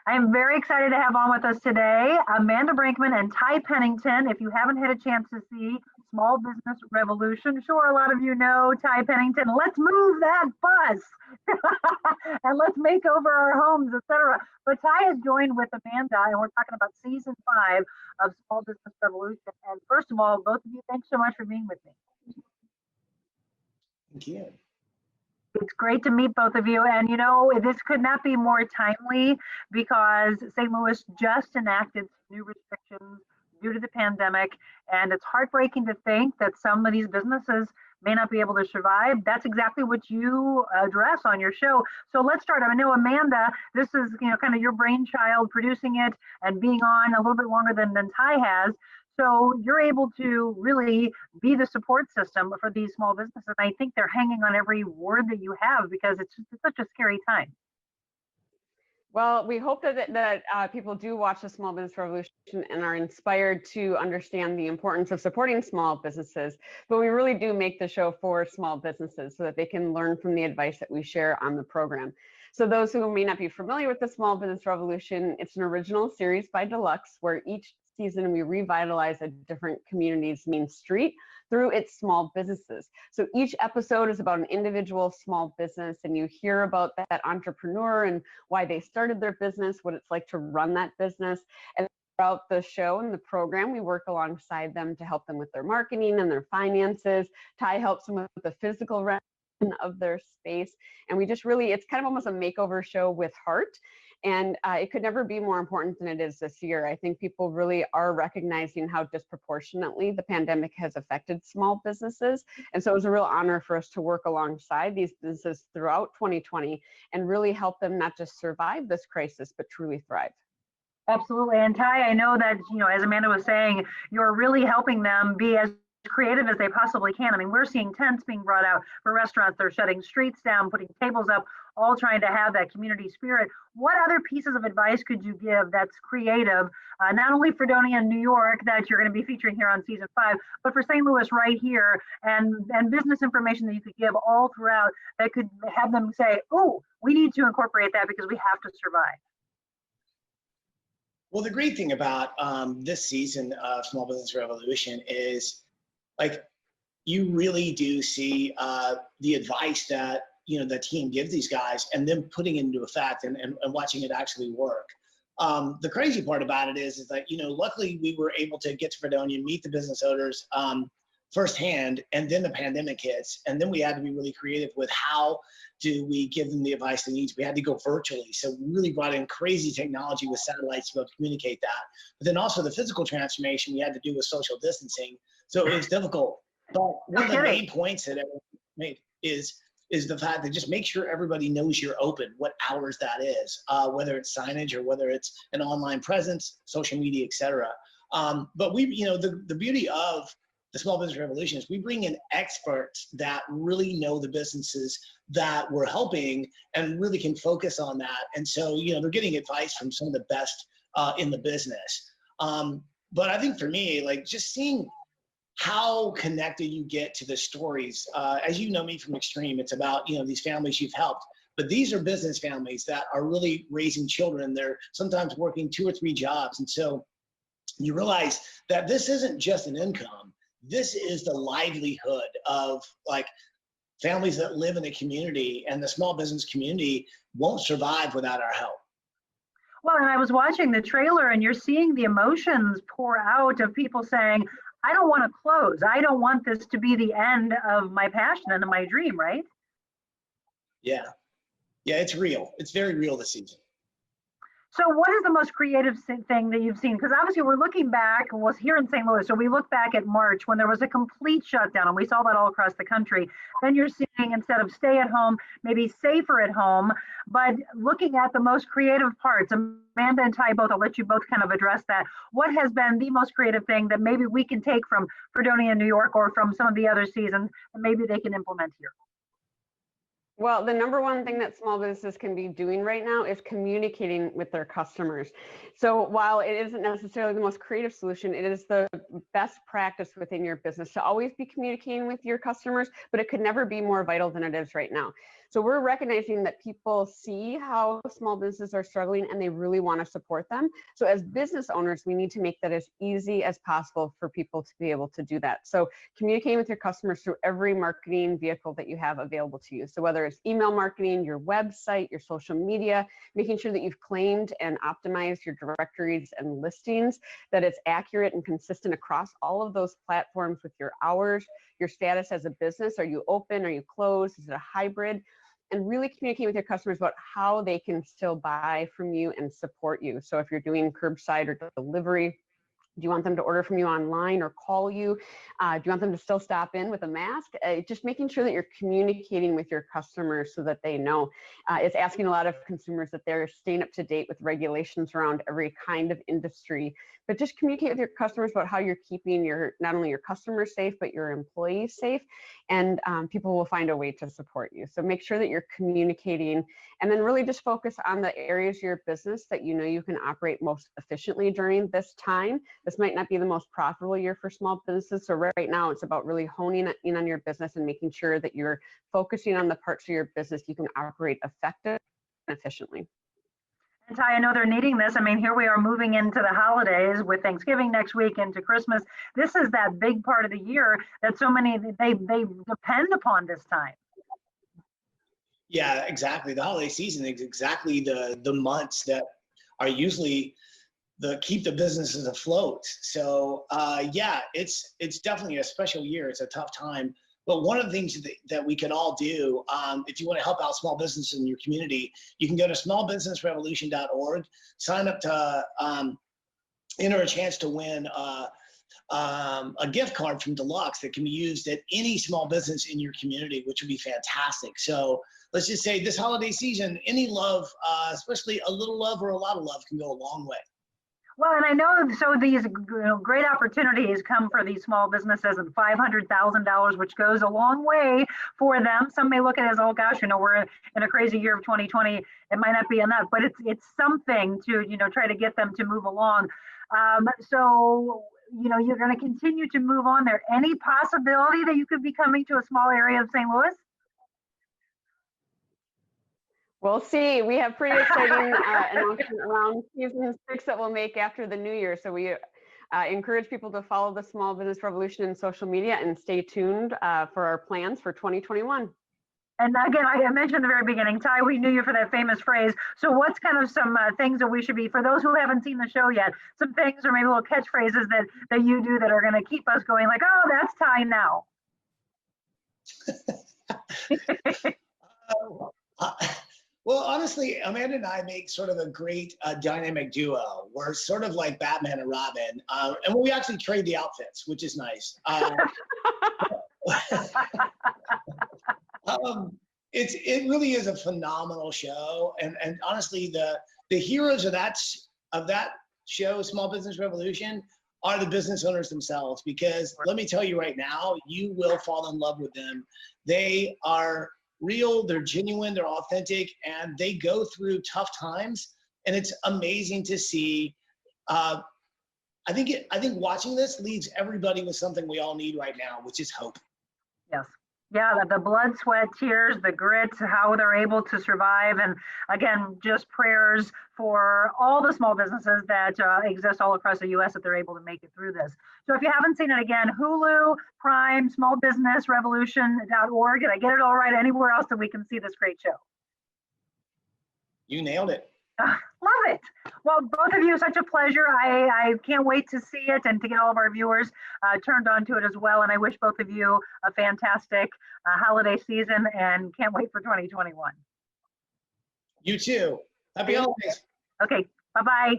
I'm very excited to have on with us today Amanda Brinkman and Ty Pennington. If you haven't had a chance to see Small Business Revolution, sure, a lot of you know Ty Pennington. Let's move that bus and let's make over our homes, etc. But Ty has joined with Amanda, and we're talking about season 5 of Small Business Revolution. And first of all, both of you, thanks so much for being with me. Thank you. It's great to meet both of you. And you know, this could not be more timely because St. Louis just enacted new restrictions due to the pandemic. And it's heartbreaking to think that some of these businesses may not be able to survive. That's exactly what you address on your show. So let's start. I know, Amanda, this is, you know, kind of your brainchild producing it and being on a little bit longer than Ty has. So you're able to really be the support system for these small businesses. And I think they're hanging on every word that you have because it's such a scary time. Well, we hope that people do watch the Small Business Revolution and are inspired to understand the importance of supporting small businesses. But we really do make the show for small businesses so that they can learn from the advice that we share on the program. So those who may not be familiar with the Small Business Revolution, it's an original series by Deluxe where each season we revitalize a different community's main street through its small businesses. So each episode is about an individual small business, and you hear about that entrepreneur and why they started their business, what it's like to run that business. And throughout the show and the program, we work alongside them to help them with their marketing and their finances. Ty helps them with the physical renovation of their space. And we just really, it's kind of almost a makeover show with heart. And it could never be more important than it is this year. I think people really are recognizing how disproportionately the pandemic has affected small businesses. And so it was a real honor for us to work alongside these businesses throughout 2020 and really help them not just survive this crisis, but truly thrive. Absolutely. And Ty, I know that, you know, as Amanda was saying, you're really helping them be as creative as they possibly can. I mean, we're seeing tents being brought out for restaurants. They're shutting streets down, putting tables up, all trying to have that community spirit. What other pieces of advice could you give that's creative, not only for Fredonia and New York that you're going to be featuring here on season 5, but for St. Louis right here, and business information that you could give all throughout that could have them say, oh, we need to incorporate that because we have to survive? Well, the great thing about this season of Small Business Revolution is, like, you really do see the advice that, you know, the team gives these guys and them putting it into effect and watching it actually work. The crazy part about it is that, you know, luckily we were able to get to Fredonia, meet the business owners firsthand, and then the pandemic hits. And then we had to be really creative with how do we give them the advice they need. We had to go virtually. So we really brought in crazy technology with satellites to be able to communicate that. But then also the physical transformation we had to do with social distancing. So it was difficult. But one of the main points that everyone made is the fact that just make sure everybody knows you're open, what hours that is, whether it's signage or whether it's an online presence, social media, etc. But we, you know, the beauty of the Small Business Revolution is we bring in experts that really know the businesses that we're helping and really can focus on that. And so, you know, they're getting advice from some of the best in the business. But I think for me, like, just seeing how connected you get to the stories. As you know me from Extreme, it's about, you know, these families you've helped, but these are business families that are really raising children. They're sometimes working 2 or 3 jobs. And so you realize that this isn't just an income. This is the livelihood of, like, families that live in a community, and the small business community won't survive without our help. Well, and I was watching the trailer and you're seeing the emotions pour out of people saying, I don't want to close. I don't want this to be the end of my passion and my dream, right? Yeah. Yeah, it's real. It's very real this season. So what is the most creative thing that you've seen? Because obviously we're looking back, was here in St. Louis, so we look back at March when there was a complete shutdown, and we saw that all across the country. Then you're seeing, instead of stay at home, maybe safer at home, but looking at the most creative parts. Amanda and Ty both, I'll let you both kind of address that. What has been the most creative thing that maybe we can take from Fredonia, New York, or from some of the other seasons, and maybe they can implement here? Well, the number one thing that small businesses can be doing right now is communicating with their customers. So while it isn't necessarily the most creative solution, it is the best practice within your business to always be communicating with your customers, but it could never be more vital than it is right now. So we're recognizing that people see how small businesses are struggling and they really want to support them. So as business owners, we need to make that as easy as possible for people to be able to do that. So communicating with your customers through every marketing vehicle that you have available to you. So whether it's email marketing, your website, your social media, making sure that you've claimed and optimized your directories and listings, that it's accurate and consistent across all of those platforms with your hours, your status as a business. Are you open? Are you closed? Is it a hybrid? And really communicate with your customers about how they can still buy from you and support you. So if you're doing curbside or delivery, do you want them to order from you online or call you? Do you want them to still stop in with a mask? Just making sure that you're communicating with your customers so that they know. It's asking a lot of consumers that they're staying up to date with regulations around every kind of industry, but just communicate with your customers about how you're keeping not only your customers safe, but your employees safe, and people will find a way to support you. So make sure that you're communicating, and then really just focus on the areas of your business that you know you can operate most efficiently during this time. This might not be the most profitable year for small businesses. So right now it's about really honing in on your business and making sure that you're focusing on the parts of your business you can operate effectively and efficiently. And Ty, I know they're needing this. I mean, here we are moving into the holidays with Thanksgiving next week into Christmas. This is that big part of the year that so many, they depend upon this time. Yeah, exactly. The holiday season is exactly the months that are usually keep the businesses afloat. So yeah, it's definitely a special year. It's a tough time. But one of the things that we can all do, if you want to help out small businesses in your community, you can go to smallbusinessrevolution.org, sign up to enter a chance to win a gift card from Deluxe that can be used at any small business in your community, which would be fantastic. So let's just say this holiday season, any love, especially a little love or a lot of love, can go a long way. Well, and I know, so these great opportunities come for these small businesses, and $500,000, which goes a long way for them. Some may look at it as, oh gosh, we're in a crazy year of 2020. It might not be enough, but it's something to, try to get them to move along. So, you're going to continue to move on there. Any possibility that you could be coming to a small area of St. Louis? We'll see. We have pretty exciting announcement around season 6 that we'll make after the new year. So we encourage people to follow the Small Business Revolution in social media and stay tuned for our plans for 2021. And again, I mentioned at the very beginning, Ty, we knew you for that famous phrase. So what's kind of some things that we should be, for those who haven't seen the show yet, some things or maybe little catchphrases that you do that are going to keep us going like, oh, that's Ty now. Well, honestly, Amanda and I make sort of a great dynamic duo. We're sort of like Batman and Robin, and we actually trade the outfits, which is nice. It really is a phenomenal show, and honestly, the heroes of that show, Small Business Revolution, are the business owners themselves. Because let me tell you right now, you will fall in love with them. They are real, they're genuine, they're authentic, and they go through tough times. And it's amazing to see. I think watching this leaves everybody with something we all need right now, which is hope. Yes. Yeah, the blood, sweat, tears, the grit, how they're able to survive. And again, just prayers for all the small businesses that exist all across the U.S. that they're able to make it through this. So if you haven't seen it, again, Hulu, Prime, smallbusinessrevolution.org. Did I get it all right? Anywhere else that we can see this great show? You nailed it. Love it. Well, both of you, such a pleasure. I can't wait to see it and to get all of our viewers turned on to it as well. And I wish both of you a fantastic holiday season and can't wait for 2021. You too. Happy holidays. Okay. Bye-bye.